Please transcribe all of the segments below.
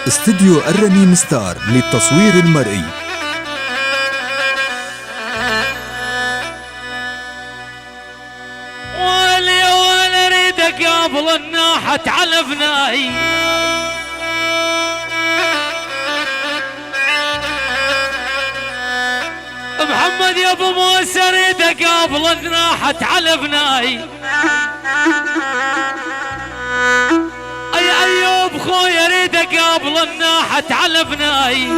استديو الرميم ستار للتصوير المرئي. والي ولا اريدك قبل الناحة على بناي، محمد يا ابو موسى اريدك قبل الناحة على بناي، اي ايوب خويا اريدك قبل الناحة على بناي،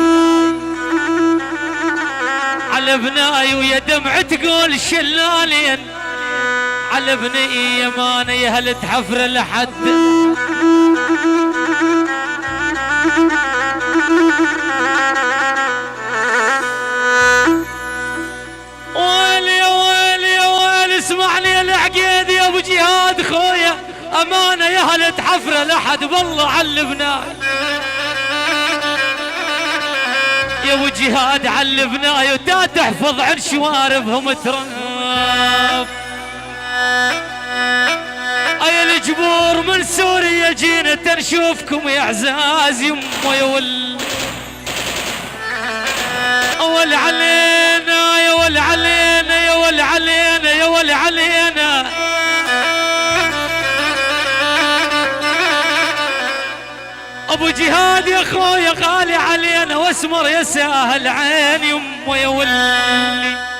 على بناي ويا دمع تقول شلالين، على بني يمانة يا هل تحفر لحد ويلي ويلي ويلي. اسمعني العقيد يا ابو جهاد خويا، امانه يا هل تحفر لحد بالله على بناي، يا ابو جهاد على بناي وتا تحفظ عن شواربهم تراب. اي الجبور من سوريا جينا تنشوفكم يا اعزاز يمه يا ول علينا يا ول علينا يا ول علينا يا ول علينا. ابو جهاد يا خويا غالي علينا واسمر يا ساهل عين يمه يا ولي.